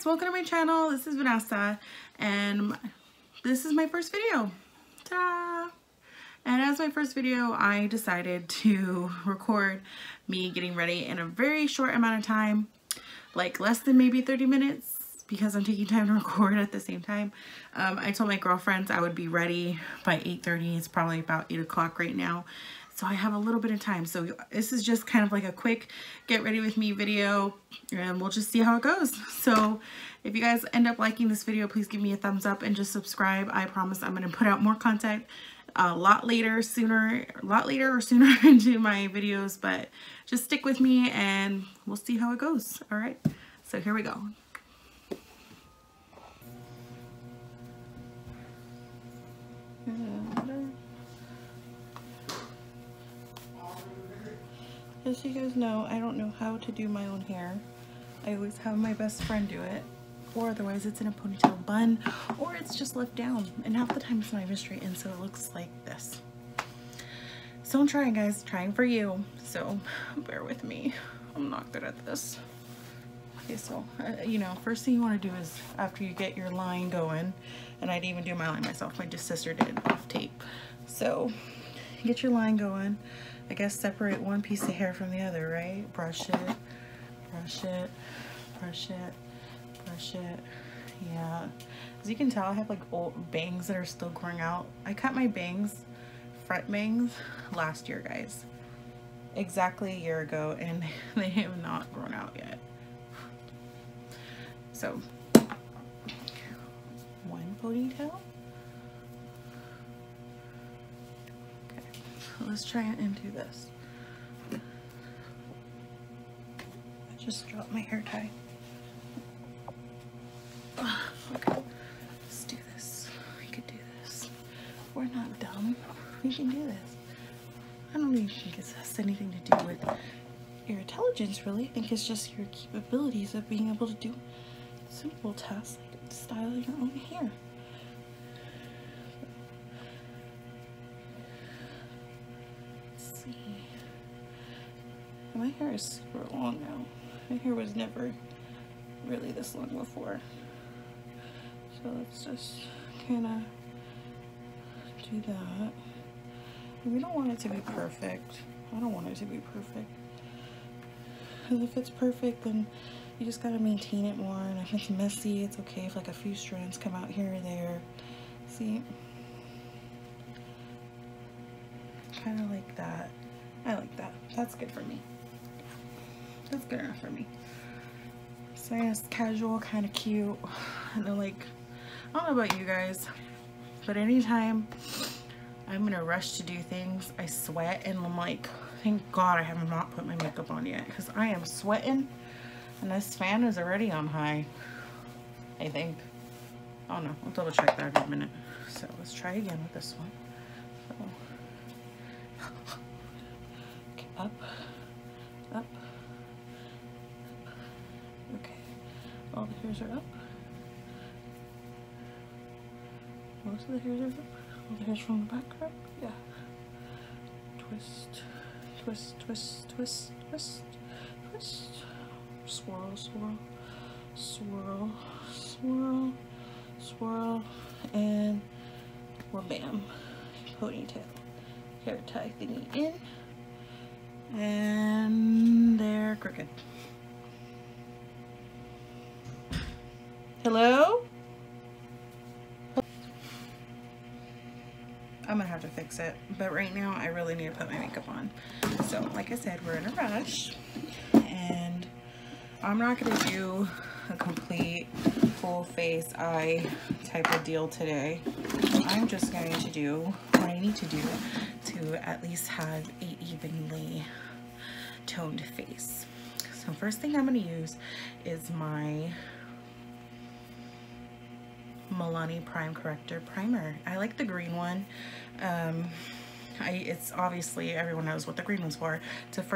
guys, welcome to my channel. This is Vanessa and this is my first video. Ta-da! And as my first video, I decided to record me getting ready in a very short amount of time, like less than maybe 30 minutes, because I'm taking time to record at the same time. I told my girlfriends I would be ready by 8:30. It's probably about 8 o'clock right now. So I have a little bit of time. So this is just kind of like a quick get ready with me video and we'll just see how it goes. So if you guys end up liking this video, please give me a thumbs up and just subscribe. I promise I'm going to put out more content a lot later or sooner into my videos, but just stick with me and we'll see how it goes. All right. So here we go. As you guys know, I don't know how to do my own hair. I always have my best friend do it, or otherwise it's in a ponytail bun, or it's just left down, and half the time it's not even straightened, so it looks like this. So I'm trying, guys, trying for you, so bear with me. I'm not good at this. Okay, so you know, first thing you want to do is after you get your line going, and I didn't even do my line myself, my sister did off tape. So get your line going. I guess separate one piece of hair from the other, right? Brush it, brush it, brush it, brush it. Yeah. As you can tell, I have like old bangs that are still growing out. I cut my bangs, front bangs, last year, guys. Exactly a year ago, and they have not grown out yet. So, one ponytail. Let's try and do this. I just dropped my hair tie. Okay, let's do this. We could do this. We're not dumb. We can do this. I don't even think it has anything to do with your intelligence, really. I think it's just your capabilities of being able to do simple tasks like styling your own hair. My hair is super long now. My hair was never really this long before. So let's just kind of do that. And we don't want it to be perfect. I don't want it to be perfect. Because if it's perfect, then you just gotta maintain it more. And if it's messy, it's okay if like a few strands come out here or there. See? Kind of like that. I like that. That's good for me. That's good enough for me. So yeah, it's casual, kind of cute. And then like, I don't know about you guys, but anytime I'm in a rush to do things, I sweat and I'm like, thank God I have not put my makeup on yet, because I am sweating and this fan is already on high, I think. Oh no, I'll double check that in a minute. So let's try again with this one. So, okay, up, up. Okay, all the hairs are up. Most of the hairs are up. All the hairs from the back are up. Yeah. Twist, twist, twist, twist, twist, twist. Swirl, swirl, swirl, swirl, swirl, and well, bam, ponytail, hair tie thingy in, and they're crooked. Hello? I'm gonna have to fix it, but right now I really need to put my makeup on. So like I said, we're in a rush and I'm not gonna do a complete full face eye type of deal today. I'm just going to do what I need to do to at least have an evenly toned face. So first thing I'm gonna use is my Milani Prime Corrector Primer. I like the green one. It's obviously, everyone knows what the green one's for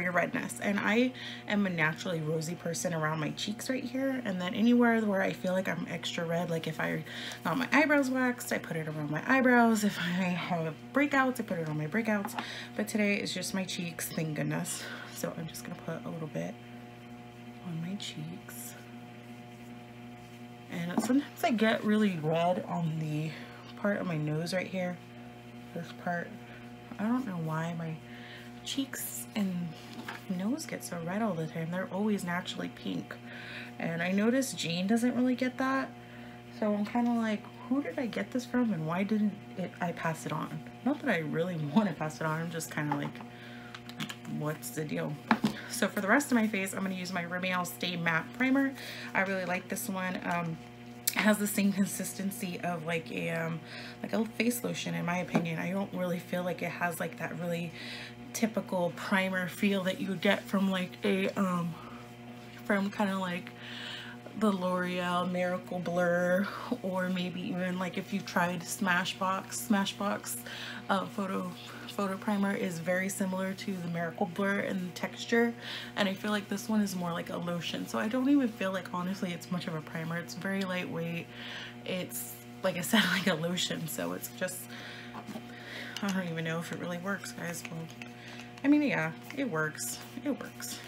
your redness. And I am a naturally rosy person around my cheeks right here, and then anywhere where I feel like I'm extra red, like if I got my eyebrows waxed, I put it around my eyebrows. If I have breakouts, I put it on my breakouts. But today it's just my cheeks, thank goodness. So I'm just gonna put a little bit on my cheeks. and sometimes I get really red on the part of my nose right here. This part. I don't know why my cheeks and nose get so red all the time. They're always naturally pink. And I noticed Jane doesn't really get that. So I'm kind of like, who did I get this from and why didn't I pass it on? Not that I really want to pass it on. I'm just kind of like, what's the deal? So for the rest of my face, I'm going to use my Rimmel Stay Matte Primer. I really like this one. It has the same consistency of like a face lotion, in my opinion. I don't really feel like it has like that really typical primer feel that you would get from like a from kind of like the L'Oreal Miracle Blur, or maybe even like if you've tried Smashbox photo primer is very similar to the Miracle Blur in texture, and I feel like this one is more like a lotion. So I don't even feel like, honestly, it's much of a primer. It's very lightweight. It's, like I said, like a lotion. So it's just, I don't even know if it really works, guys. Well, I mean, yeah, it works. It works.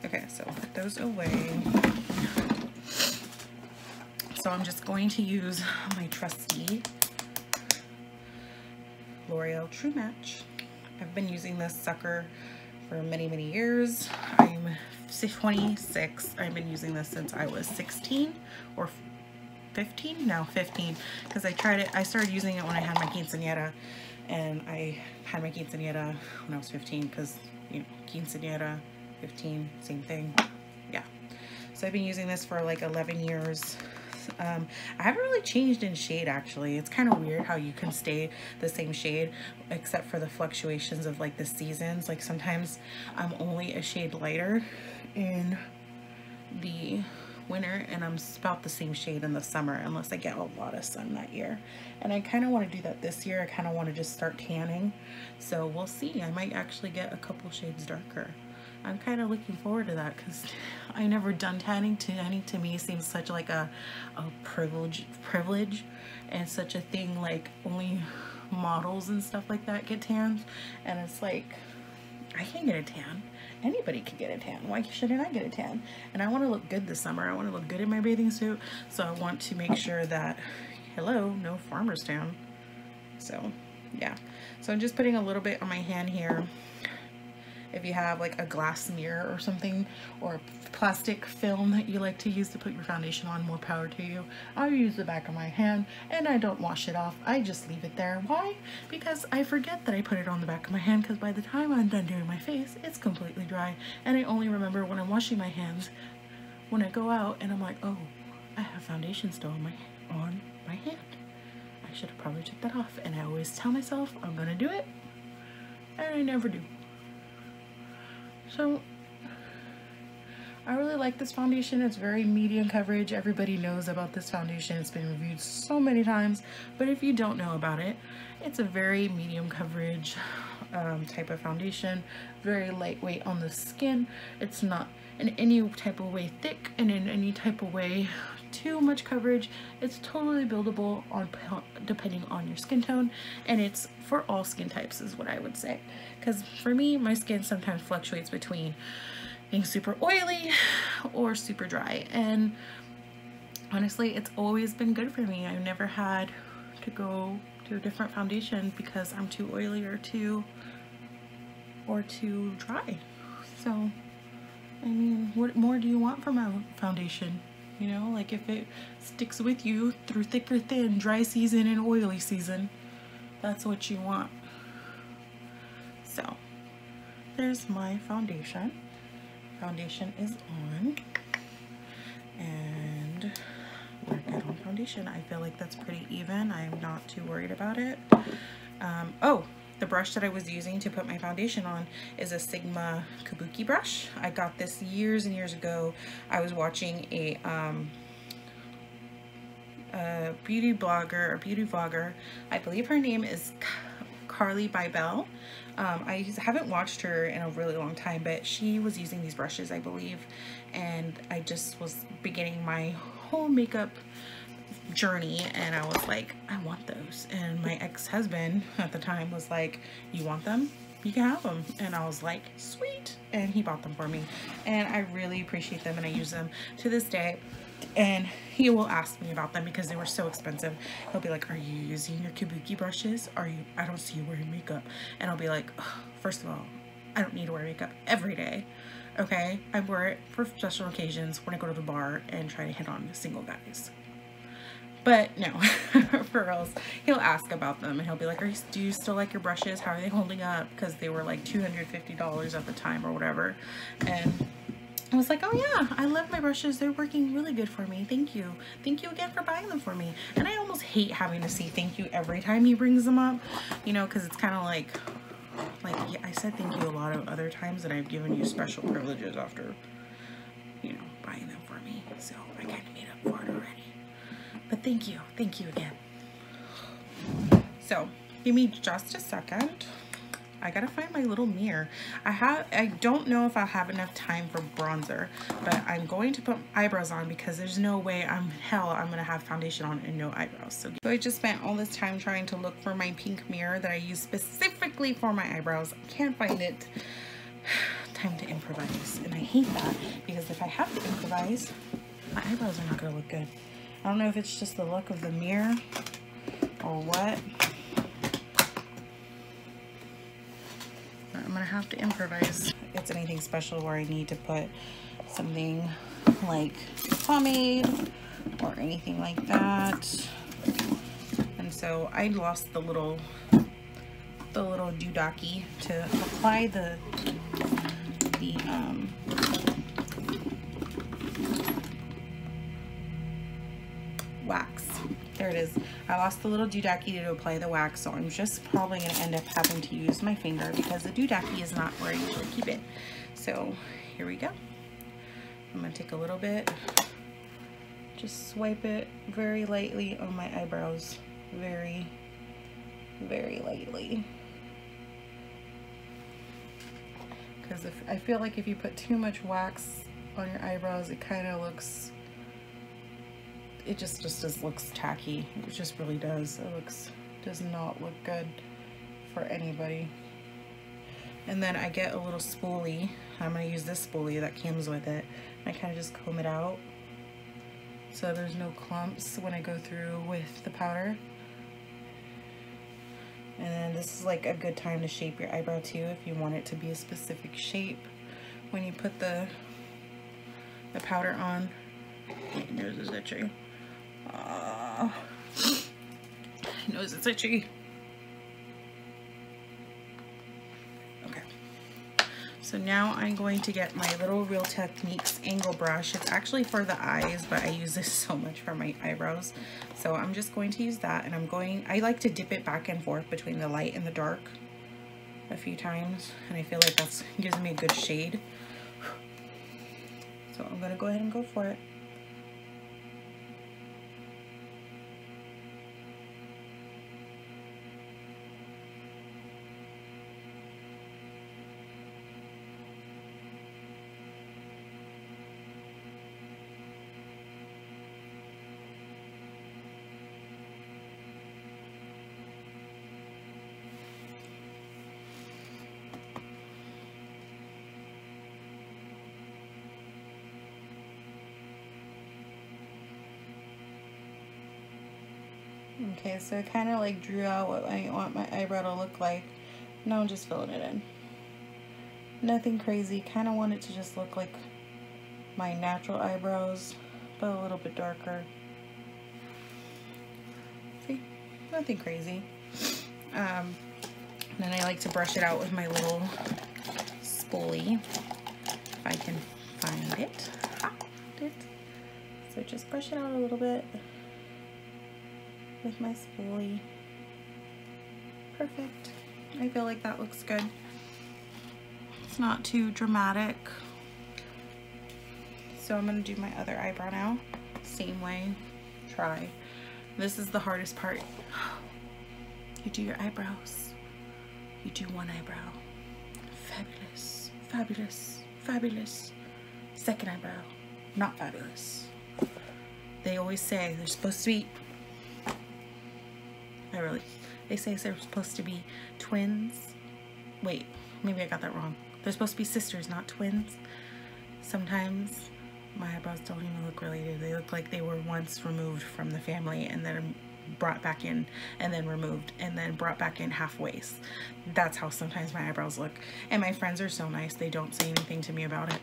Okay, so put those away. So I'm just going to use my trusty L'Oreal True Match. I've been using this sucker for many, many years. I'm 26. I've been using this since I was 16 or 15? No, 15. Because I tried it, I started using it when I had my quinceañera. And I had my quinceañera when I was 15 because, you know, quinceañera, 15, same thing. Yeah. So I've been using this for like 11 years. I haven't really changed in shade, actually. It's kind of weird how you can stay the same shade except for the fluctuations of like the seasons. Like sometimes I'm only a shade lighter in the winter and I'm about the same shade in the summer, unless I get a lot of sun that year. And I kind of want to do that this year. I kind of want to just start tanning, so we'll see. I might actually get a couple shades darker. I'm kind of looking forward to that because I never done tanning. Tanning to me seems such like a privilege and such a thing, like only models and stuff like that get tans, and it's like, I can get a tan. Anybody can get a tan. Why shouldn't I get a tan? And I want to look good this summer. I want to look good in my bathing suit, so I want to make sure that, hello, no farmer's tan. So yeah, so I'm just putting a little bit on my hand here. If you have like a glass mirror or something, or a plastic film that you like to use to put your foundation on, more power to you. I use the back of my hand and I don't wash it off. I just leave it there. Why? Because I forget that I put it on the back of my hand, because by the time I'm done doing my face, it's completely dry. And I only remember when I'm washing my hands, when I go out and I'm like, oh, I have foundation still on my hand. I should have probably took that off. And I always tell myself I'm gonna do it, and I never do. So I really like this foundation. It's very medium coverage. Everybody knows about this foundation. It's been reviewed so many times, but if you don't know about it, it's a very medium coverage type of foundation. Very lightweight on the skin. It's not in any type of way thick, and in any type of way too much coverage. It's totally buildable on depending on your skin tone, and it's for all skin types is what I would say, because for me, my skin sometimes fluctuates between being super oily or super dry, and honestly, it's always been good for me. I've never had to go to a different foundation because I'm too oily or too dry. So I mean, what more do you want from a foundation? You know, like if it sticks with you through thick or thin, dry season and oily season, that's what you want. So there's my foundation. Foundation is on, and we're good on foundation. I feel like that's pretty even. I'm not too worried about it. Oh, the brush that I was using to put my foundation on is a Sigma Kabuki brush. I got this years and years ago. I was watching a beauty blogger or beauty vlogger. I believe her name is Carly Bybel. I haven't watched her in a really long time, but she was using these brushes, I believe, and I just was beginning my whole makeup journey, and I was like, I want those. And my ex-husband at the time was like, you want them? You can have them. And I was like, sweet. And he bought them for me, and I really appreciate them, and I use them to this day. And he will ask me about them because they were so expensive. He'll be like, are you using your kabuki brushes? I don't see you wearing makeup. And I'll be like, first of all, I don't need to wear makeup every day. Okay, I wear it for special occasions when I go to the bar and try to hit on single guys. But no, for girls, he'll ask about them and he'll be like, do you still like your brushes? How are they holding up? Because they were like $250 at the time or whatever. And I was like, oh yeah, I love my brushes. They're working really good for me. Thank you. Thank you again for buying them for me. And I almost hate having to say thank you every time he brings them up, you know, because it's kind of like, yeah, I said thank you a lot of other times and I've given you special privileges after, you know, buying them for me. So I kind of made up for it already. But thank you again. So give me just a second. I gotta find my little mirror. I don't know if I'll have enough time for bronzer, but I'm going to put eyebrows on because there's no way I'm gonna have foundation on and no eyebrows. So I just spent all this time trying to look for my pink mirror that I use specifically for my eyebrows. I can't find it. Time to improvise. And I hate that because if I have to improvise, my eyebrows are not gonna look good. I don't know if it's just the look of the mirror or what. I'm gonna have to improvise. If it's anything special where I need to put something like pomade or anything like that. And so I lost the little doodacky to apply the wax. There it is. I lost the little doodacky to apply the wax, so I'm just probably going to end up having to use my finger because the doodacky is not where I usually keep it. So here we go. I'm going to take a little bit, just swipe it very lightly on my eyebrows. Very, very lightly. Because I feel like if you put too much wax on your eyebrows, it kind of looks, it just looks tacky. It just really does. Does not look good for anybody. And then I get a little spoolie. I'm gonna use this spoolie that comes with it. I kind of just comb it out so there's no clumps when I go through with the powder. And then this is like a good time to shape your eyebrow too if you want it to be a specific shape when you put the powder on. My nose is itchy. My nose is itchy. Okay. So now I'm going to get my little Real Techniques angle brush. It's actually for the eyes, but I use this so much for my eyebrows. So I'm just going to use that, and I like to dip it back and forth between the light and the dark a few times, and I feel like that gives me a good shade. So I'm gonna go ahead and go for it. Okay, so I kind of like drew out what I want my eyebrow to look like. Now I'm just filling it in. Nothing crazy. Kind of want it to just look like my natural eyebrows, but a little bit darker. See? Nothing crazy. And then I like to brush it out with my little spoolie, if I can find it. So just brush it out a little bit with my spoolie. Perfect. I feel like that looks good. It's not too dramatic. So I'm gonna do my other eyebrow now. Same way. Try. This is the hardest part. You do your eyebrows. You do one eyebrow. Fabulous. Fabulous. Fabulous. Second eyebrow. Not fabulous. They always say they're supposed to be, they say they're supposed to be twins. Wait, maybe I got that wrong. They're supposed to be sisters, not twins. Sometimes My eyebrows don't even look related. They look like they were once removed from the family and then brought back in and then removed and then brought back in halfway. That's how sometimes my eyebrows look. And my friends are so nice. They don't say anything to me about it.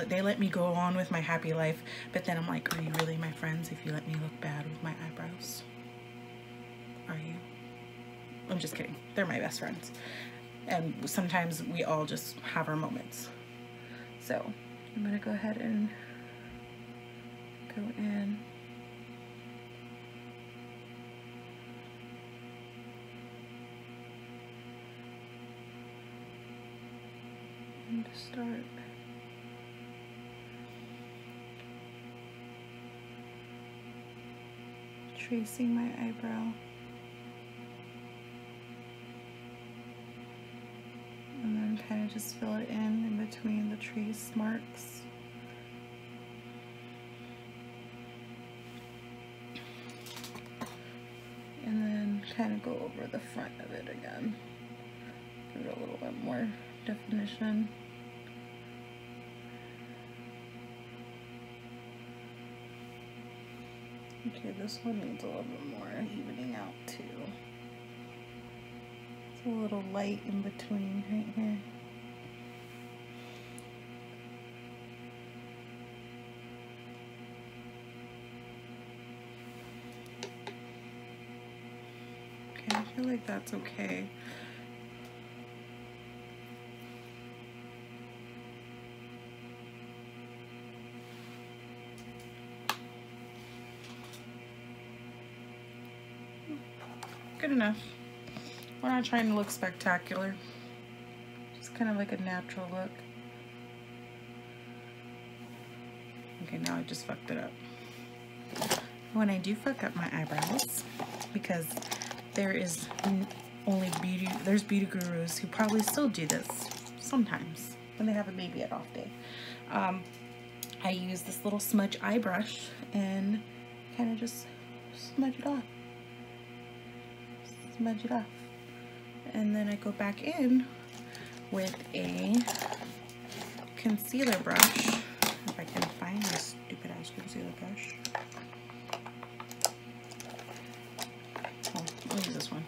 They let me go on with my happy life. But then I'm like, are you really my friends if you let me look bad with my eyebrows? Are you? I'm just kidding. They're my best friends. And sometimes we all just have our moments. So I'm gonna go ahead and go in. And start tracing my eyebrow. And then kind of just fill it in between the trace marks. And then kind of go over the front of it again. Give it a little bit more definition. Okay, this one needs a little bit more evening out too. It's a little light in between right here. Okay, I feel like that's okay. Good enough. We're not trying to look spectacular. Just kind of like a natural look. Okay, now I just fucked it up. When I do fuck up my eyebrows, because there's beauty gurus who probably still do this sometimes when they have a baby at off day. I use this little smudge eye brush and kind of just smudge it off. Smudge it off. And then I go back in with a concealer brush. If I can find this stupid ass concealer brush. Oh, I'll use this one.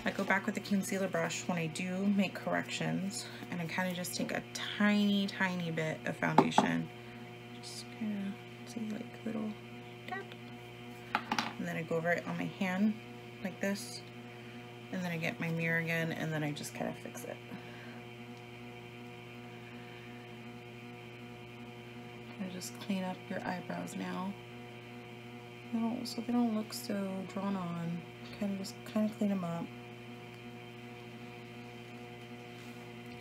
I go back with the concealer brush when I do make corrections, and I kind of just take a tiny bit of foundation. Just kind of see, like, little tap. And then I go over it on my hand like this. And then I get my mirror again, and then I just kind of fix it. Kind of just clean up your eyebrows now. So they don't look so drawn on. Kind of clean them up.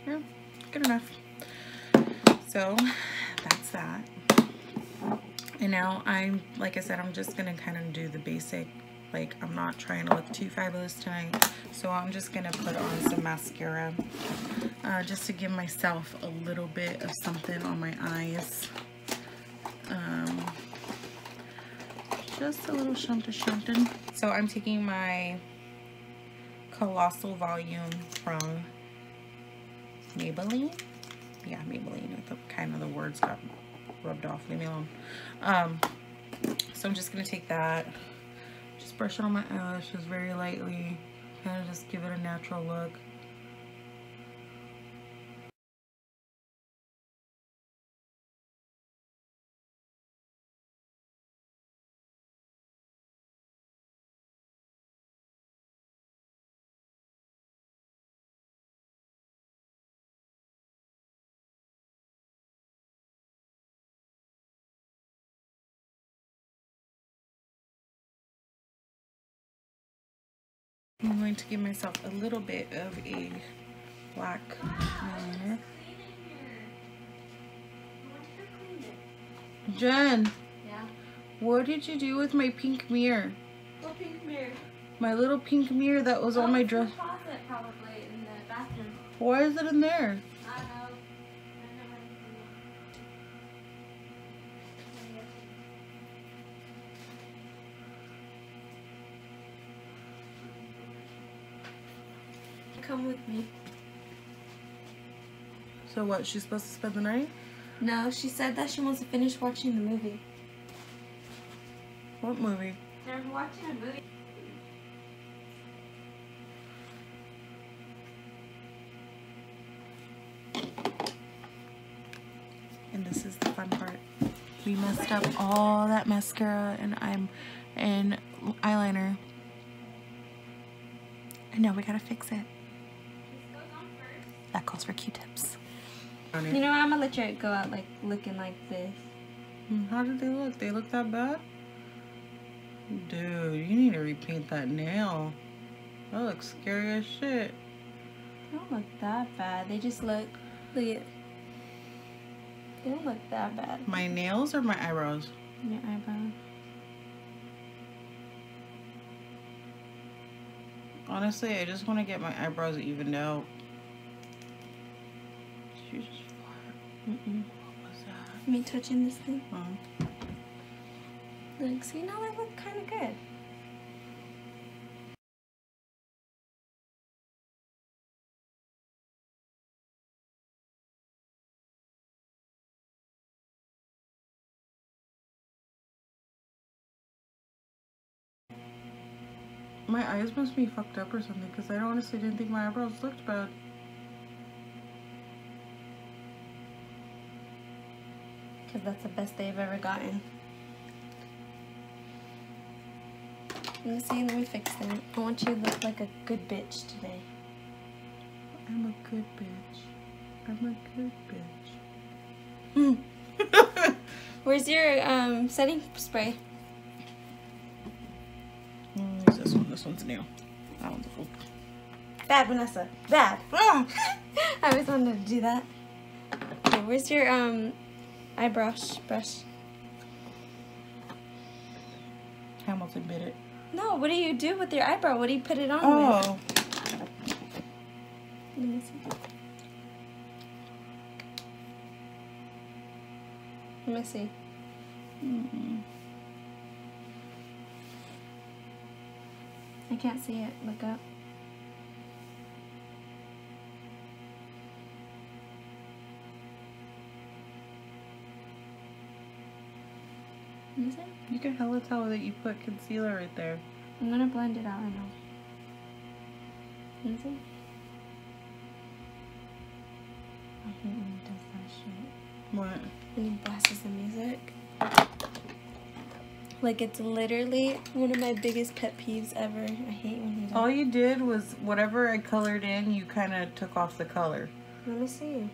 Yeah, good enough. So that's that. And now like I said, I'm just gonna kind of do the basic. Like, I'm not trying to look too fabulous tonight, so I'm just gonna put on some mascara just to give myself a little bit of something on my eyes. Just a little shuntin'. So I'm taking my Colossal Volume from Maybelline. Yeah, Maybelline. Kind of the words got rubbed off. Leave me alone. So I'm just gonna take that. Just brush it on my eyelashes very lightly, kind of just give it a natural look. I'm going to give myself a little bit of a black eyeliner. Jen, yeah? What did you do with my pink mirror? What pink mirror? My little pink mirror that was on my dress. In the closet, probably, in the bathroom. Why is it in there? I don't know. Come with me. So what, she's supposed to spend the night? No, she said that she wants to finish watching the movie. What movie? They're watching a movie. And this is the fun part. We messed up all that mascara and eyeliner. And now we gotta fix it. That calls for Q-tips. You know what? I'm gonna let you go out like looking like this. How did they look? They look that bad? Dude, you need to repaint that nail. That looks scary as shit. They don't look that bad. They just look at. They don't look that bad. My nails or my eyebrows? Your eyebrow. Honestly, I just want to get my eyebrows evened out. Did you just fart? What was that? Me touching this thing. Huh? Like, see, now they look kind of good. My eyes must be fucked up or something because I honestly didn't think my eyebrows looked bad. Because that's the best they've ever gotten. Let me see, let me fix them. I want you to look like a good bitch today. I'm a good bitch. I'm a good bitch. Where's your setting spray? Use this one. This one's new. That one's old. Bad, Vanessa. Bad. I always wanted to do that. Okay, where's your eyebrow brush? Hamilton bit it. No, what do you do with your eyebrow? What do you put it on Oh. with? Let me see. Let me see. I can't see it. Look up. Let me see. You can hella tell that you put concealer right there. I'm gonna blend it out. I know. Let me see. I hate when he does that shit. What? When he blasts the music. Like, it's literally one of my biggest pet peeves ever. I hate when he does. All you did was whatever I colored in, you kind of took off the color. Let me see.